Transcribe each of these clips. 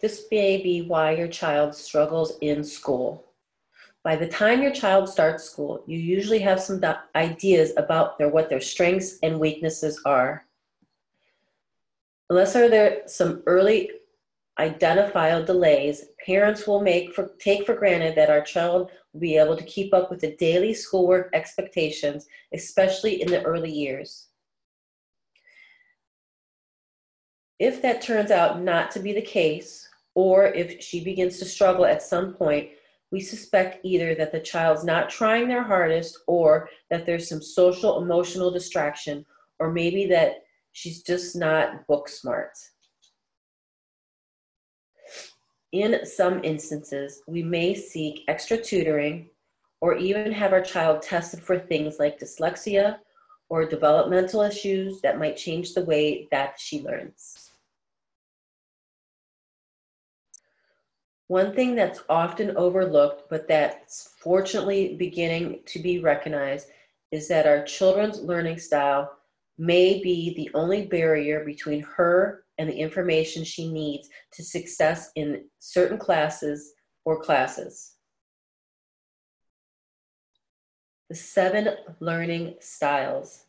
This may be why your child struggles in school. By the time your child starts school, you usually have some ideas about what their strengths and weaknesses are. Unless there are some early identifiable delays, parents will take for granted that our child will be able to keep up with the daily schoolwork expectations, especially in the early years. If that turns out not to be the case, or if she begins to struggle at some point, we suspect either that the child's not trying their hardest, or that there's some social emotional distraction, or maybe that she's just not book smart. In some instances, we may seek extra tutoring or even have our child tested for things like dyslexia or developmental issues that might change the way that she learns. One thing that's often overlooked, but that's fortunately beginning to be recognized, is that our children's learning style may be the only barrier between her and the information she needs to success in certain classes or classes. The 7 learning styles.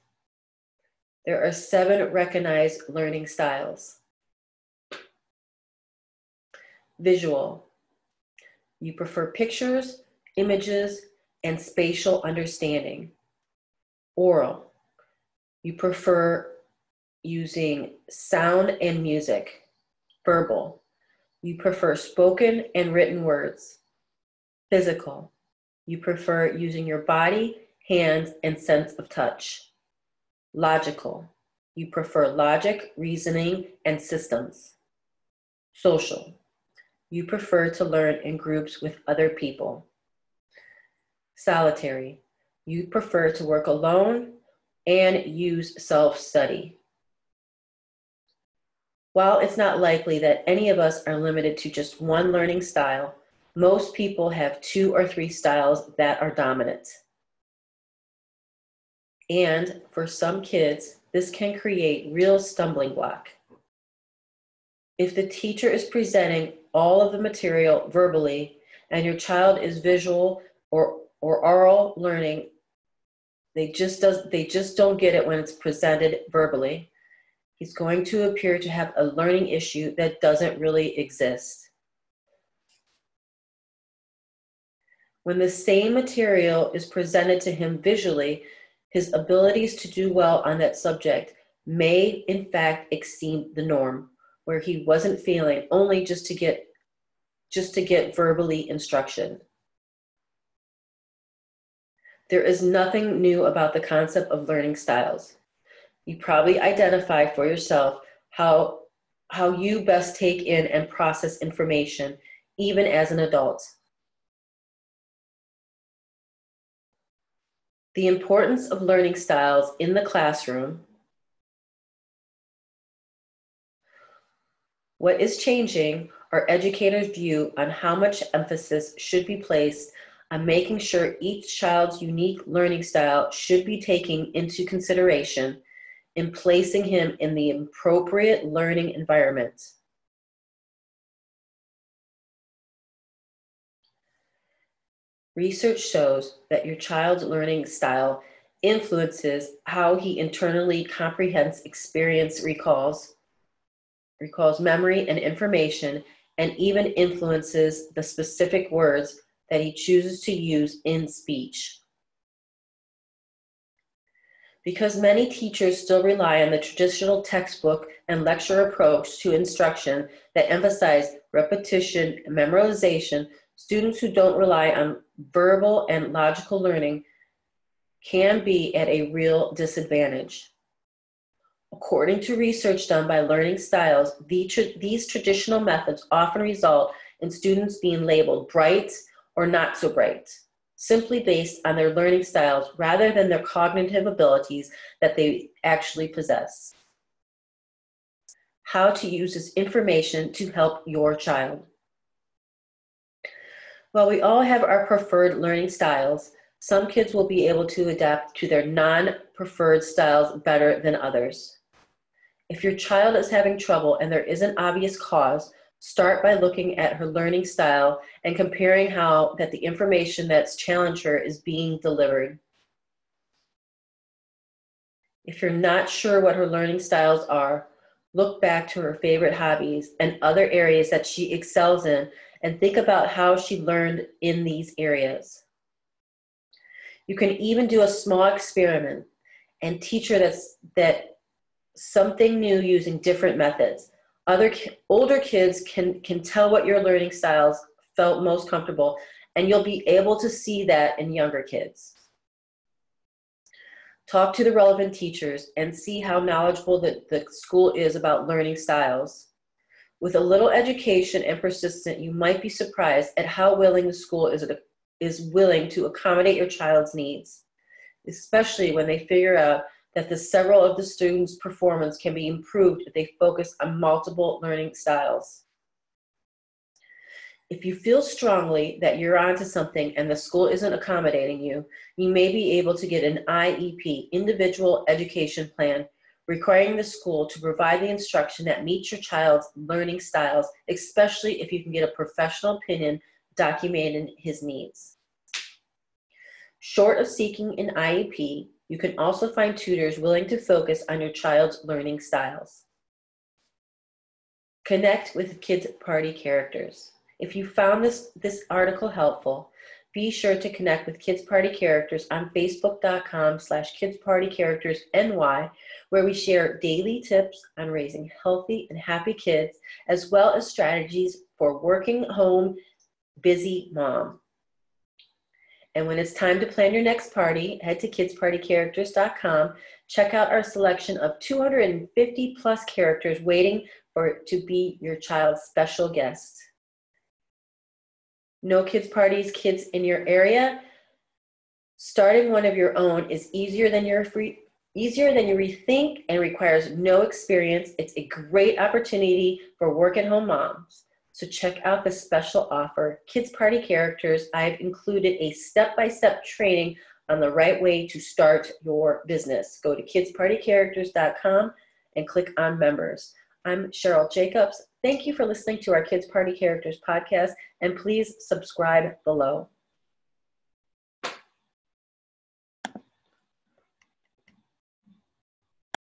There are 7 recognized learning styles. Visual. You prefer pictures, images, and spatial understanding. Oral. You prefer using sound and music. Verbal. You prefer spoken and written words. Physical. You prefer using your body, hands, and sense of touch. Logical. You prefer logic, reasoning, and systems. Social. You prefer to learn in groups with other people. Solitary. You prefer to work alone and use self-study. While it's not likely that any of us are limited to just one learning style, most people have 2 or 3 styles that are dominant. And for some kids, this can create real stumbling block. If the teacher is presenting all of the material verbally and your child is visual or oral learning, they just don't get it when it's presented verbally, he's going to appear to have a learning issue that doesn't really exist. When the same material is presented to him visually, his abilities to do well on that subject may in fact exceed the norm, where he wasn't failing only just to get verbally instruction. There is nothing new about the concept of learning styles. You probably identify for yourself how you best take in and process information, even as an adult. The importance of learning styles in the classroom. What is changing are educators' view on how much emphasis should be placed on making sure each child's unique learning style should be taken into consideration in placing him in the appropriate learning environment. Research shows that your child's learning style influences how he internally comprehends experience, recalls memory and information, and even influences the specific words that he chooses to use in speech. Because many teachers still rely on the traditional textbook and lecture approach to instruction that emphasize repetition and memorization, students who don't rely on verbal and logical learning can be at a real disadvantage. According to research done by Learning Styles, these traditional methods often result in students being labeled bright or not so bright, simply based on their learning styles rather than their cognitive abilities that they actually possess. How to use this information to help your child. While we all have our preferred learning styles, some kids will be able to adapt to their non-preferred styles better than others. If your child is having trouble and there is an obvious cause, Start by looking at her learning style and comparing how that the information that's challenged her is being delivered. If you're not sure what her learning styles are, look back to her favorite hobbies and other areas that she excels in and think about how she learned in these areas. You can even do a small experiment and teach her that something new using different methods. Older kids can tell what your learning styles felt most comfortable, and you'll be able to see that in younger kids. Talk to the relevant teachers and see how knowledgeable the school is about learning styles. With a little education and persistence, you might be surprised at how willing the school is willing to accommodate your child's needs, especially when they figure out that several of the students' performance can be improved if they focus on multiple learning styles. If you feel strongly that you're onto something and the school isn't accommodating you, you may be able to get an IEP, Individual Education Plan, requiring the school to provide the instruction that meets your child's learning styles, especially if you can get a professional opinion documenting his needs. Short of seeking an IEP, you can also find tutors willing to focus on your child's learning styles. Connect with Kids Party Characters. If you found this article helpful, be sure to connect with Kids Party Characters on facebook.com/kidspartycharactersny, where we share daily tips on raising healthy and happy kids, as well as strategies for working home busy mom. And when it's time to plan your next party, head to kidspartycharacters.com. Check out our selection of 250 plus characters waiting to be your child's special guest. No kids parties, kids in your area? Starting one of your own is easier than you rethink and requires no experience. It's a great opportunity for work-at-home moms. So check out the special offer, Kids Party Characters. I've included a step-by-step training on the right way to start your business. Go to kidspartycharacters.com and click on members. I'm Cheryl Jacobs. Thank you for listening to our Kids Party Characters podcast, and please subscribe below.